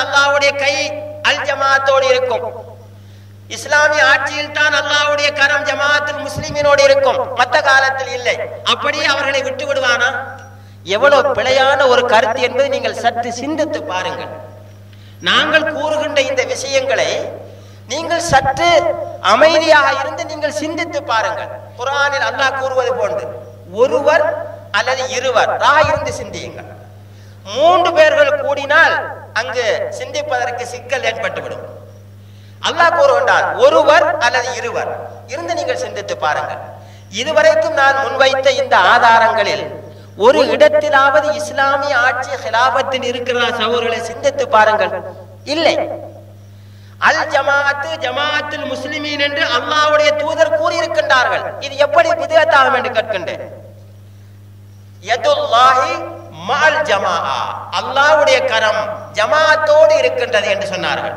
அல்லாஹ்வுடைய கை அல் ஜமாஅத்தோடு இருக்கும். இஸ்லாமிய ஆட்சியில் தான் அல்லாஹ்வுடைய கரம் ஜமாஅத்துல் முஸ்லிமீனோடு இருக்கும், மற்ற காலத்தில் இல்லை. அப்படியே அவர்களை விட்டு விடுவானா? எவ்வளவு பிழையான ஒரு கருத்து என்பதை நீங்கள் சற்று சிந்தித்து பாருங்கள். நாங்கள் கூறுகின்ற இந்த விஷயங்களை நீங்கள் சற்று அமைதியாக இருந்து நீங்கள் சிந்தித்து பாருங்கள். குர்ஆனில் அல்லாஹ் கூறுவது போன்று ஒருவர் அல்லது இருவர் இருந்து சிந்தியுங்கள். 3 பேர்கள் கூடினால் அங்கு சிந்திப்பதற்கு சிக்கல் ஏற்பட்டுவிடும். அல்லாஹ் கூறுகின்றான் ஒருவர் அல்லது இருவர் இருந்து நீங்கள் சிந்தித்து பாருங்கள். இதுவரைக்கும் நான் முன்வைத்த இந்த ஆதாரங்களில் ஒரு இடத்திலாவது இஸ்லாமிய ஆட்சி ஹிலாபத்தில் இருக்கிற சகோதரர்களை சிந்தித்து பாருங்கள். இல்லை. அல் ஜமாஅத்து ஜமாஅத்துல் முஸ்லிமீன் என்று அல்லாஹ்வுடைய தூதர் கூறியிருக்கின்றார்கள். இது எப்படி பிதஅத்தாகும் என்று கேட்கின்றேன். யதுல்லாஹி மஅல் ஜமாஅ, அல்லாஹ்வுடைய கரம் ஜமாஅத்தோடு இருக்கின்றது என்று சொன்னார்கள்.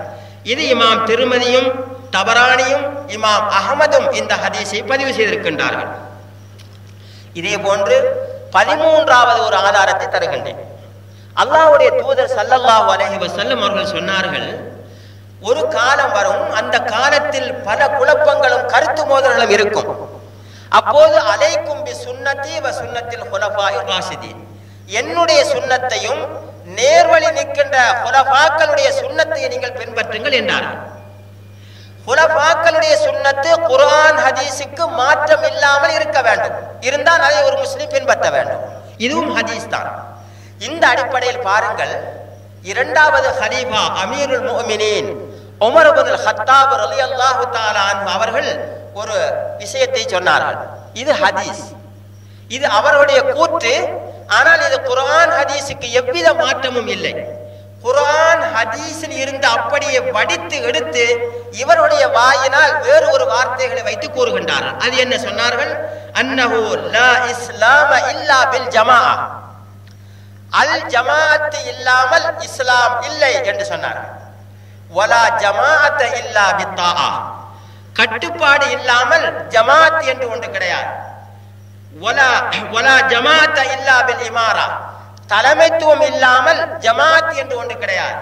இது இமாம் திருமதியும் தபரானியும் இமாம் அஹமதும் இந்த ஹதீஸை பதிவு செய்திருக்கின்றார்கள். இதே போன்று 13வது ஒரு ஆதாரத்தை தருகின்றேன். அல்லாஹ்வுடைய தூதர் ஸல்லல்லாஹு அலைஹி வஸல்லம் அவர்கள் சொன்னார்கள், ஒரு காலம் வரும், அந்த காலத்தில் பல குழப்பங்களும் கருத்து மோதல்களும் இருக்கும். அப்போது அலைக்கும் பி சுன்னதி வ சுன்னத்தில் ஹுலஃபாயிர் ராஷிதீன், என்னுடைய சுன்னத்தையும் நேர்வழி நிற்கின்ற ஹுலஃபாக்களுடைய சுன்னத்தை நீங்கள் பின்பற்றுங்கள் என்றார்கள். ஹுலஃபாக்களுடைய சுன்னத்து குர்ஆன் ஹதீஸுக்கு மாற்றம் இல்லாமல் இருக்க வேண்டும். இருந்தால் அதை ஒரு முஸ்லிம் பின்பற்ற வேண்டும். இதுவும் ஹதீஸ் தான். இந்த அடிப்படையில் பாருங்கள், 2வது ஹலீஃபா அமீருல் முஃமினீன் உமர் இப்னுல் ஹத்தாப் ரலியல்லாஹு தஆலா அன்ஹு அவர்கள் ஒரு விஷயத்தை சொன்னார்கள். இது ஹதீஸ், இது அவருடைய கூற்று. ஆனால் இது குர்ஆன் ஹதீஸுக்கு எவ்வித மாற்றமும் இல்லை. குர்ஆன் ஹதீஸில் இருந்து அப்படியே வடித்து எடுத்து இவருடைய வாயினால் வேறு ஒரு வார்த்தைகளை வைத்து கூறுகின்றார்கள். அது என்ன சொன்னார்கள்? அன்னஹு லா இஸ்லாம இல்லா பில் ஜமாஅ, அல் ஜமாஅத் இல்லாமல் இஸ்லாம் இல்லை என்று சொன்னார்கள். வலா ஜமாஅத் இல்லா பித்தாஆ, கட்டுப்பாடு இல்லாமல் ஜமாஅத் என்று ஒன்று கிடையாது. வலா ஜமாஅத் இல்லா பில் இமாரா, தலைமைத்துவம் இல்லாமல் ஜமாஅத் என்று ஒன்று கிடையாது.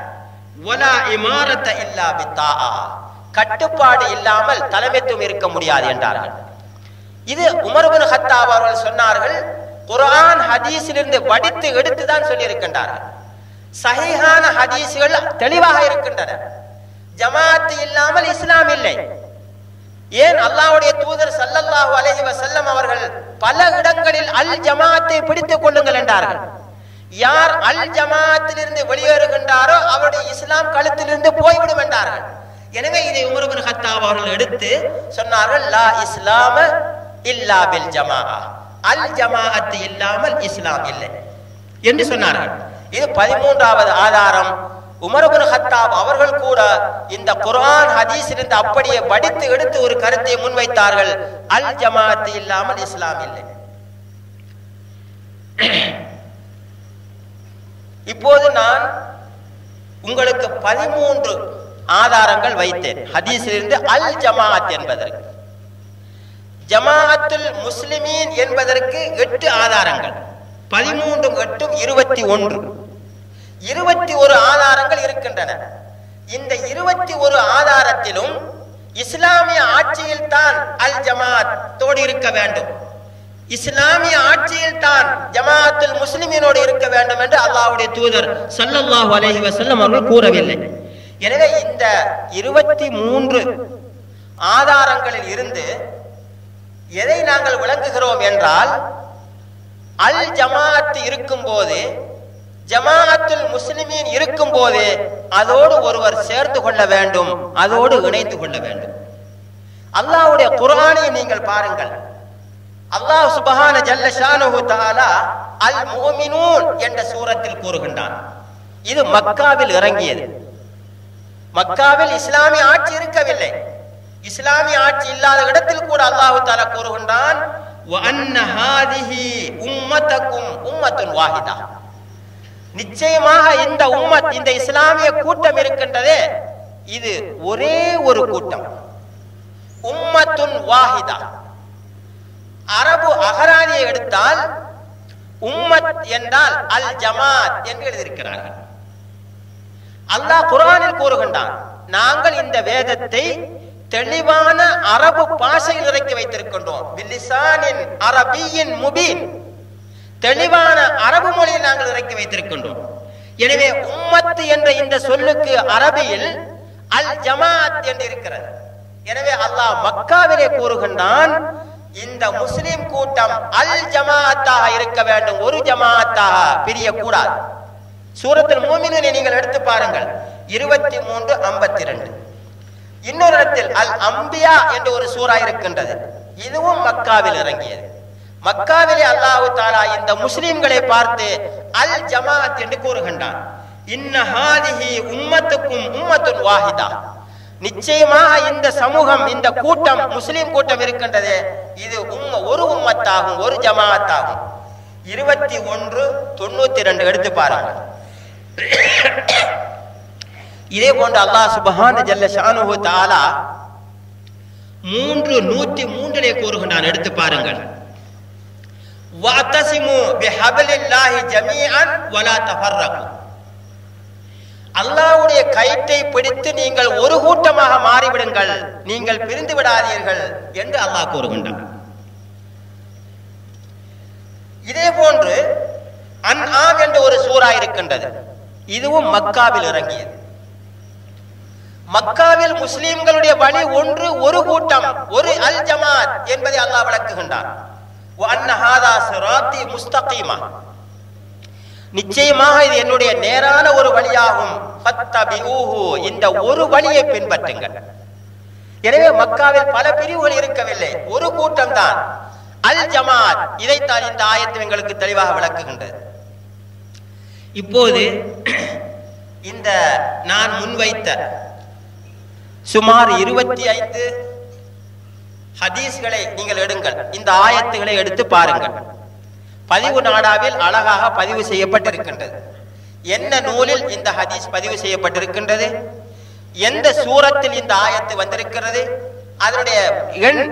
வலா இமாரத் இல்லா பித்தாஆ, கட்டுப்பாடு இல்லாமல் தலைமைத்துவம் இருக்க முடியாது என்றார்கள். இது உமர் இப்னு ஹத்தாப் அவர்கள் சொன்னார்கள். குர்ஆன் ஹதீஸிலிருந்து வடித்து எடுத்து தான் சொல்லி இருக்கின்றார்கள். சஹீஹான ஹதீஸ்கள் தெளிவாக இருக்கின்றன. ஜமாஅத் இல்லாமல் இஸ்லாம் இல்லை. ஏன் அல்லாஹ்வுடைய தூதர் ஸல்லல்லாஹு அலைஹி வஸல்லம் அவர்கள் பல இடங்களில் அல் ஜமாஅத்தை பிடித்துக் கொள்ளுங்கள் என்றார்கள். யார் அல் ஜமாஅத்திலிருந்து வெளியேறுகின்றாரோ அவருடைய இஸ்லாம் கழுத்திலிருந்து போய்விடும் என்றார்கள். எனவே இதை உமர் இப்னு ஹத்தாப் அவர்கள் எடுத்து சொன்னார்கள், லா இஸ்லாம இல்லா பில் ஜமாஅ, அல் ஜமாஅத் இல்லாமல் இஸ்லாம் இல்லை என்று சொன்னார்கள். இது 13வது ஆதாரம். உமர் இப்னு ஹத்தாப் அவர்கள் கூட இந்த குர்ஆன் ஹதீஸிலிருந்து அப்படியே வடித்து எடுத்து ஒரு கருத்தை முன்வைத்தார்கள், அல் ஜமாஅத் இல்லாமல் இஸ்லாம் இல்லை. இப்போது நான் உங்களுக்கு 13 ஆதாரங்கள் வைத்தேன் ஹதீஸிலிருந்து அல் ஜமாஅத் என்பதற்கு. ஜமாஅத்துல் முஸ்லிமீன் என்பதற்கு 8 ஆதாரங்கள். 13 8 21. 21 ஆதாரங்கள் இருக்கின்றன. இந்த 21 ஆதாரத்திலும் இஸ்லாமிய ஆட்சியில் தான் அல் ஜமாஅத்தோடு இருக்க வேண்டும், இஸ்லாமிய ஆட்சியில் தான் ஜமாஅத்துல் முஸ்லிமீனோடு இருக்க வேண்டும் என்று அல்லாஹ்வுடைய தூதர் ஸல்லல்லாஹு அலைஹி வஸல்லம் அவர்கள் கூறவில்லை. எனவே இந்த 23 ஆதாரங்களில் இருந்து எதை நாங்கள் விளங்குகிறோம் என்றால், அல் ஜமாஅத் இருக்கும் போது, ஜமாஅத்துல் முஸ்லிமீன் இருக்கும் போது அதோடு ஒருவர் சேர்ந்து கொள்ள வேண்டும், அதோடு இணைந்து கொள்ள வேண்டும். அல்லாஹ்வுடைய குர்ஆனை நீங்கள் பாருங்கள். அல்லாஹ் சுப்ஹான ஜல்ல ஷானஹு தஆலா அல் முஃமினூன் என்ற சூரத்தில் கூறுகின்றான். இது மக்காவில் இறங்கியது. மக்காவில் இஸ்லாமிய ஆட்சி இருக்கவில்லை. இஸ்லாமிய ஆட்சி இல்லாத இடத்தில் கூட அல்லாஹ் தஆலா கூறுகின்றான், வ அன்ன ஹாதிஹி உம்மத்துக்கும் உம்மத்துன் வாஹிதா, நிச்சயமாக இந்த உம்மத், இந்த இஸ்லாமிய கூட்டம் இருக்கின்றதே, இது ஒரே ஒரு கூட்டம். உம்மத்துன் வாஹிதா, அரபு அகராதியை எடுத்தால் உம்மத் என்றால் அல் ஜமாத் என்று எழுதியிருக்கிறார்கள். அல்லாஹ் குர்ஆனில் கூறுகின்றான், நாங்கள் இந்த வேதத்தை தெளிவான அரபு பாஷையில் இறக்கி வைத்திருக்கின்றோம். பில்லிசானின் அரபியின் முபீன், தெளிவான அரபு மொழியில் நாங்கள் இறக்கி வைத்திருக்கின்றோம். எனவே உம்மத் என்ற இந்த சொல்லுக்கு அரபியில் அல் ஜமாஅத் என்று இருக்கிறது. எனவே அல்லாஹ் மக்காவிலே கூறுகின்றான், இந்த முஸ்லிம் கூட்டம் அல் ஜமாஅத்தாக இருக்க வேண்டும், ஒரு ஜமாஅத்தாக பிரியக்கூடாது. சூரத்துல் மூமினூனை நீங்கள் எடுத்து பாருங்கள், 23:52. இன்னொரு இடத்தில் அல் அம்பியா என்ற ஒரு சூரா இருக்கின்றது, இதுவும் மக்காவில் இறங்கியது. மக்காவிலே அல்லாஹ் தஆலா இந்த முஸ்லிம்களை பார்த்து அல் ஜமாஅத் என்று கூறுகின்றான். இன்ன ஹாதிஹி உம்மத்துக்கும் உம்மத்துன் வாஹிதா, நிச்சயமாக இந்த சமூகம், இந்த கூட்டம், முஸ்லிம் கூட்டம் இருக்கின்றது, இது ஒரு உம்மத்தாகும், ஒரு ஜமாஅத்தாகும். 21:92 எடுத்து பாருங்கள். இதே போன்று அல்லாஹ் சுப்ஹானஹு ஜல்ல ஷானுஹு தஆலா 103 கூறுகின்றான், எடுத்து பாருங்கள். வஅதஸிமு பிஹப்லில்லாஹி ஜமீஅன் வலா தஃபர்ரகு, அல்லாஹ்வுடைய கயிற்றை பிடித்து நீங்கள் ஒரு கூட்டமாக மாறிவிடுங்கள், நீங்கள் பிரிந்து விடாதீர்கள் என்று அல்லாஹ் கூறுகின்றான். இதே போன்று அன்ஆம் என்ற ஒரு சூரா இருக்கின்றது, இதுவும் மக்காவில் இறங்கியது. மக்காவில் முஸ்லிம்களுடைய வழி ஒன்று, ஒரு கூட்டம், ஒரு அல் ஜமாத் என்பதை அல்லாஹ் விளக்குகின்றான். வஅன்ன ஹாதா சிராத்தி முஸ்தகீமா, நிச்சயமாக இது என்னுடைய நேரான ஒரு வழியாகும். ஃபத்தபிஊஹு, இந்த ஒரு வழியை பின்பற்றுங்கள். எனவே மக்காவில் பல பிரிவுகள் இருக்கவில்லை, ஒரு கூட்டம் தான் அல் ஜமாத். இதைத்தான் இந்த ஆயத்து எங்களுக்கு தெளிவாக விளக்குகின்றது. இப்போது இந்த நான் முன்வைத்த சுமார் 25 ஹதீஸ்களை நீங்கள் எடுங்கள், இந்த ஆயத்துகளை எடுத்து பாருங்கள். பதிவு நாடாவில் அழகாக பதிவு செய்யப்பட்டிருக்கின்றது. என்ன நூலில் இந்த ஹதீஸ் பதிவு செய்யப்பட்டிருக்கின்றது, எந்த சூரத்தில் இந்த ஆயத்து வந்திருக்கிறது, அதனுடைய எண்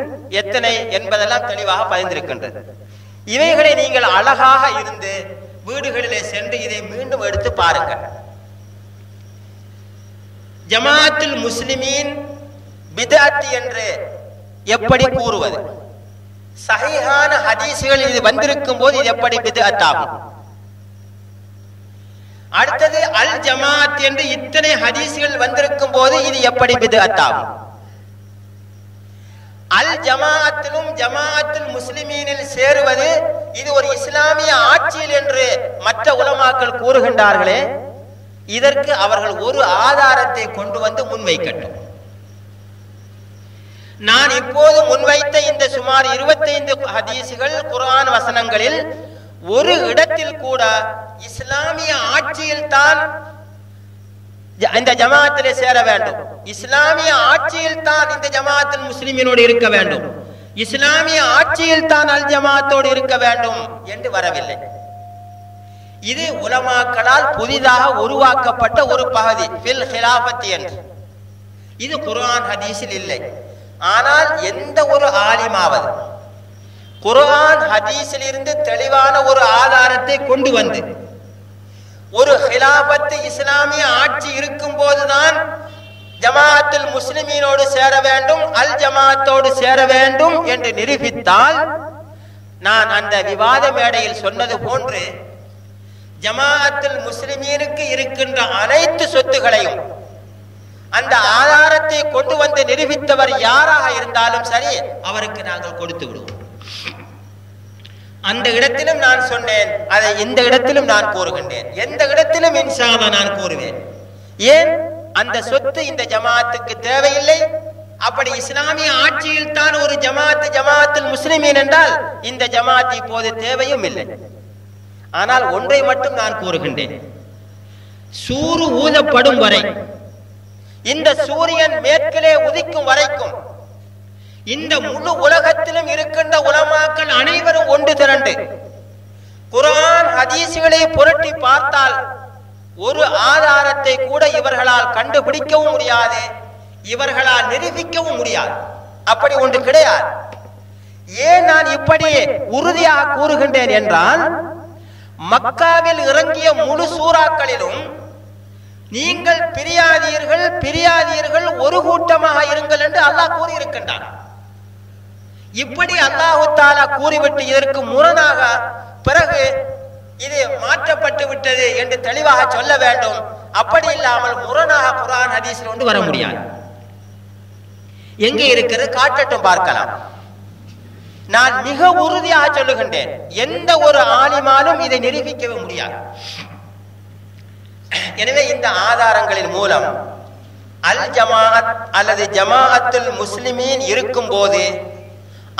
எத்தனை என்பதெல்லாம் தெளிவாக பதிந்திருக்கின்றது. இவைகளை நீங்கள் அழகாக இருந்து வீடுகளிலே சென்று இதை மீண்டும் எடுத்து பாருங்கள். ஜமாஅத்துல் முஸ்லிமீன் பித்அத் என்று எப்படி கூறுவது, சஹீஹான ஹதீஸ்கள் இது வந்திருக்கும் போது இது எப்படி பித்அத் ஆகும்? அடுத்தது அல் ஜமாஅத் என்று இத்தனை ஹதீஸ்கள் வந்திருக்கும் போது இது எப்படி பித்அத் ஆகும்? அல் ஜமாஅத்திலும் ஜமாஅத்துல் முஸ்லிமீனில் சேருவது இது ஒரு இஸ்லாமிய ஆட்சியில் என்று மற்ற உலமாக்கள் கூறுகின்றார்களே, இதற்கு அவர்கள் ஒரு ஆதாரத்தை கொண்டு வந்து முன்வைக்கட்டும். நான் இப்போது முன்வைத்த இந்த சுமார் 25 ஹதீஸ்கள் குர்ஆன் வசனங்களில் ஒரு இடத்தில் கூட இஸ்லாமிய ஆட்சியில் தான் இந்த ஜமாஅத்திலே சேர வேண்டும், இஸ்லாமிய ஆட்சியில் தான் இந்த ஜமாஅத்துல் முஸ்லிமீனோடு இருக்க வேண்டும், இஸ்லாமிய ஆட்சியில் தான் அல் ஜமாஅத்தோடு இருக்க வேண்டும் என்று வரவில்லை. இது உலமாக்களால் புதிதாக உருவாக்கப்பட்ட ஒரு பகுதி, ஃபில் ஹிலாஃபத் என்று. இது குர்ஆன் ஹதீஸில் இல்லை. ஆனால் எந்த ஒரு ஆலிமாவது குர்ஆன் ஹதீஸில் இருந்து தெளிவான ஒரு ஆதாரத்தை கொண்டு வந்து ஒரு ஹிலாஃபத் இஸ்லாமிய ஆட்சி இருக்கும் போதுதான் ஜமாஅத்துல் முஸ்லிமீனோடு சேர வேண்டும், அல் ஜமாஅத்தோடு சேர வேண்டும் என்று நிரூபித்தால், நான் அந்த விவாத மேடையில் சொன்னது போன்று ஜமாஅத்துல் முஸ்லிமீனுக்கு இருக்கின்ற அனைத்து சொத்துகளையும் அந்த ஆதாரத்தை கொண்டு வந்து நிரூபித்தவர் யாராக இருந்தாலும் சரி, அவருக்கு நாங்கள் கொடுத்து விடுவோம். அந்த இடத்திலும் நான் சொன்னேன், அதை இந்த இடத்திலும் நான் கூறுகின்றேன், எந்த இடத்திலும் இன்ஷா அல்லாஹ் நான் கூறுவேன். ஏன்? அந்த சொத்து இந்த ஜமாஅத்துக்கு தேவையில்லை. அப்படி இஸ்லாமிய ஆட்சியில் தான் ஒரு ஜமாஅத்துல் முஸ்லிமீன் என்றால் இந்த ஜமாஅத் இப்போது தேவையும் இல்லை. ஆனால் ஒன்றை மட்டும் நான் கூறுகின்றேன், சூறு ஊதப்படும் வரை, இந்த சூரியன் மேற்கிலே உதிக்கும் வரைக்கும் இந்த முழு உலகத்திலும் இருக்கின்ற உலமாக்கள் அனைவரும் ஒன்று திரண்டு குர்ஆன் ஹதீஸ்களை புரட்டி பார்த்தால் ஒரு ஆதாரத்தை கூட இவர்களால் கண்டுபிடிக்கவும் முடியாது, இவர்களால் நிரூபிக்கவும் முடியாது. அப்படி ஒன்று கிடையாது. ஏன் நான் இப்படி உறுதியாக கூறுகின்றேன் என்றால், மக்காவில் இறங்கிய முழு சூறாக்களிலும் நீங்கள் பிரியாதீர்கள் ஒரு கூட்டமாக இருங்கள் என்று அல்லாஹ் கூறியிருக்கின்றான். இப்படி அல்லாஹு தஆலா கூறிவிட்டு இதற்கு முரணாக பிறகு இது மாற்றப்பட்டு விட்டது என்று தெளிவாக சொல்ல வேண்டும். அப்படி இல்லாமல் முரணாக குர்ஆன் ஹதீஸில் கொண்டு வர முடியாது. எங்கே இருக்கிறது காட்டட்டும், பார்க்கலாம். நான் மிக உறுதியாக சொல்லுகின்றேன், எந்த ஒரு ஆலிமானும் இதை நிரூபிக்கவே முடியாது. எனவே இந்த ஆதாரங்களின் மூலம் அல் ஜமாஅத் அல்லது ஜமாஅத்துல் முஸ்லிமீன் இருக்கும் போது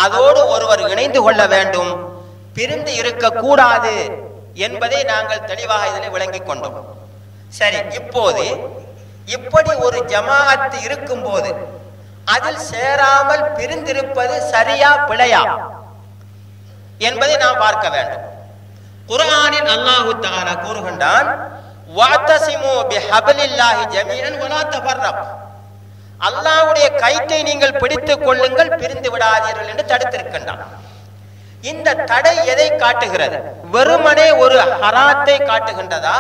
அதோடு ஒருவர் இணைந்து கொள்ள வேண்டும், பிரிந்து இருக்கக்கூடாது என்பதை நாங்கள் தெளிவாக இதில் விளங்கிக் கொண்டோம். சரி, இப்போது இப்படி ஒரு ஜமாஅத் இருக்கும் போது அதில் சேராமல் பிரிந்திருப்பது சரியா பிழையா என்பதை நாம் பார்க்க வேண்டும். குர்ஆனில் அல்லாஹ் தஆலா கூறுகின்றான், வஅதஸிமு பிஹப்லில்லாஹி ஜமீஅன் வலா தஃபர்ரக். அல்லாஹ்வுடைய கயிற்றை நீங்கள் பிடித்துக் கொள்ளுங்கள், பிரிந்து விடாதீர்கள் என்று தடுத்திருக்கின்றான். இந்த தடை எதை காட்டுகிறது? வெறுமனே ஒரு ஹராத்தை காட்டுகின்றதா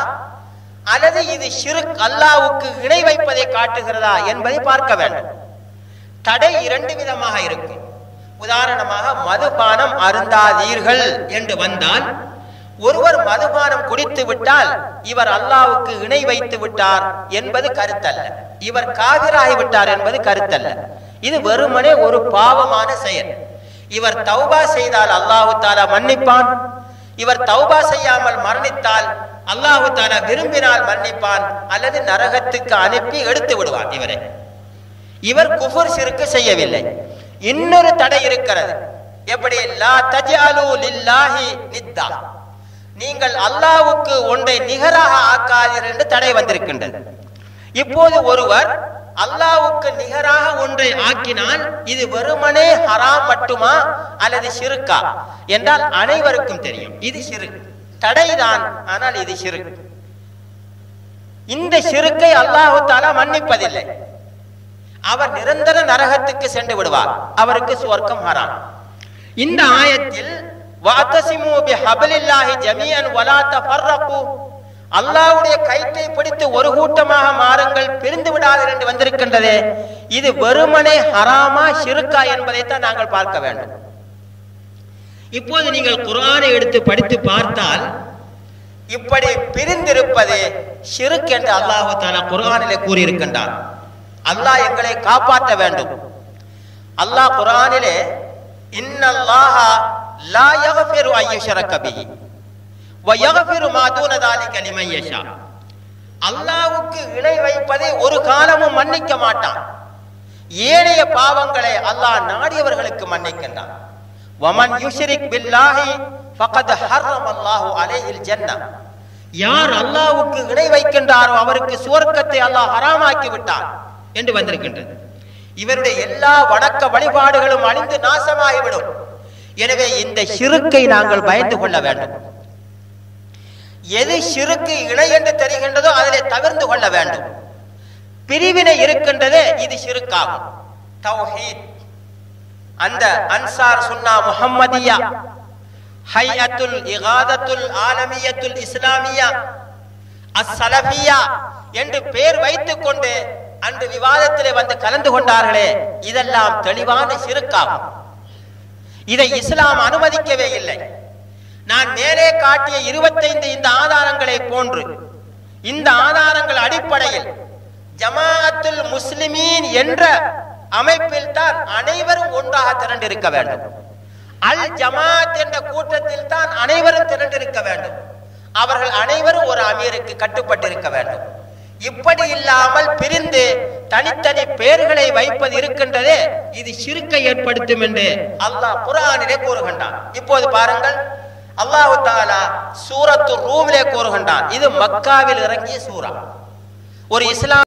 அல்லது இது ஷிர்க், அல்லாஹ்வுக்கு இணை வைப்பதை காட்டுகிறதா என்பதை பார்க்க வேண்டும். தடை இரண்டு விதமாக இருக்கும். உதாரணமாக, மதுபானம் அருந்தாதீர்கள் என்று வந்தால், ஒருவர் மதுபானம் குடித்து விட்டால் இவர் அல்லாஹ்வுக்கு இணை வைத்து விட்டார் என்பது கருத்தல்ல, இவர் காபிராகி விட்டார் என்பது கருத்தல்ல. இது வெறுமனே ஒரு பாவமான செயல். இவர் தௌபா செய்தால் அல்லாஹு தஆலா மன்னிப்பான், இவர் தௌபா செய்யாமல் மரணித்தால் அல்லாஹு தஆலா விரும்பினால் மன்னிப்பான் அல்லது நரகத்துக்கு அனுப்பி எடுத்து விடுவான். இவர் குஃபர் ஷிர்க் செய்யவில்லை. இன்னொரு தடை இருக்கிறது. எப்படி? லா தஜஅலு லில்லாஹி நித்தா, நீங்கள் அல்லாஹ்வுக்கு ஒன்றை நிகராக ஆக்காதீர்கள் என்று தடை வந்திருக்கின்றது. இப்போது ஒருவர் அல்லாஹ்வுக்கு நிகராக ஒன்றை ஆக்கினால் இது வெறுமனே ஹராம் மட்டுமா அல்லது ஷிர்கா என்றால் அனைவருக்கும் தெரியும், இது ஷிர்க். தடைதான், ஆனால் இது ஷிர்க். இந்த ஷிர்க்கை அல்லாஹ் தஆலா மன்னிப்பதில்லை. அவர் நிரந்தர நரகத்துக்கு சென்று விடுவார், அவருக்கு சுவர்க்கம் ஹராம். இந்த ஆயத்தில் வஅதஸிமு பிஹப்லில்லாஹி ஜமீஅன் வலா தஃபர்ரகு, அல்லாஹ்வுடைய கயிற்றை பிடித்து ஒரு கூட்டமாக மாறுங்கள், பிரிந்து விடாதீர்கள் என்று வந்திருக்கின்றதே, இது வெறுமனே ஹராமா ஷிர்கா என்பதை தான் நாங்கள் பார்க்க வேண்டும். இப்போது நீங்கள் குர்ஆனை எடுத்து படித்து பார்த்தால் இப்படி பிரிந்திருப்பது ஷிர்க் என்று அல்லாஹ் தஆலா குர்ஆனிலே கூறியிருக்கின்றான். அல்லாஹ் எங்களை காப்பாற்ற வேண்டும். அல்லாஹ் குர்ஆனிலே இன்னல்லாஹ லா யக்ஃபிரு அய்யுஷ்ரக பிஹி வ யக்ஃபிரு மா தூன ذلك லிமன் யஷா, அல்லாஹ்வுக்கு இணை வைப்பதை ஒரு காலமும் மன்னிக்க மாட்டான். ஏனைய பாவங்களை அல்லாஹ் நாடியவர்களுக்கு மன்னிக்கின்றான். வமன் யுஷ்ரிக் பில்லாஹி ஃபகத் ஹர்ரமல்லாஹு அலைஹில் ஜன்னah, யார் அல்லாஹ்வுக்கு இணை வைக்கின்றாரோ அவருக்கு சுவர்க்கத்தை அல்லாஹ் ஹராமாக்கி விட்டான் என்று வந்திருக்கின்றது. இவருடைய எல்லா வணக்க வழிபாடுகளும் அழிந்து நாசமாகிவிடும். எனவே இந்த ஷிர்க்கை நாங்கள் பயந்து கொள்ள வேண்டும். எது ஷிர்க்கு இணை என்று தெரிகின்றதோ அதிலே தவிர்த்து கொள்ள வேண்டும். பிரிவினை இருக்கின்றதே, இது ஷிர்காகும். தௌஹீத், அந்த அன்சார் சுன்னா முஹம்மதியா, ஹைஅத்துல் இகாதத்துல் ஆலமியத்துல் இஸ்லாமியா, அஸ்ஸலஃபியா என்று பெயர் வைத்துக் கொண்டு அன்று விவாதத்திலே வந்து கலந்து கொண்டார்களே, இதெல்லாம் தெளிவான ஷிர்காகும். இதை இஸ்லாம் அனுமதிக்கவே இல்லை. நான் மேலே காட்டிய 25 இந்த ஆதாரங்களை போன்று இந்த ஆதாரங்கள் அடிப்படையில் ஜமாஅத்துல் முஸ்லிமீன் என்ற அமைப்பில் தான் அனைவரும் ஒன்றாக திரண்டிருக்க வேண்டும். அல் ஜமாஅத் என்ற கூட்டத்தில் தான் அனைவரும் திரண்டிருக்க வேண்டும். அவர்கள் அனைவரும் ஒரு அமீருக்கு கட்டுப்பட்டிருக்க வேண்டும். இப்படி இல்லாமல் பிரிந்து தனித்தனி பெயர்களை வைப்பது இருக்கின்றதே, இது ஷிர்க்கை ஏற்படுத்தும் என்று அல்லாஹ் குர்ஆனிலே கூறுகின்றான். இப்போது பாருங்கள், அல்லாஹ் தஆலா சூரத்து ரூமிலே கூறுகின்றான். இது மக்காவில் இறங்கிய சூரா. ஒரு இஸ்லாம்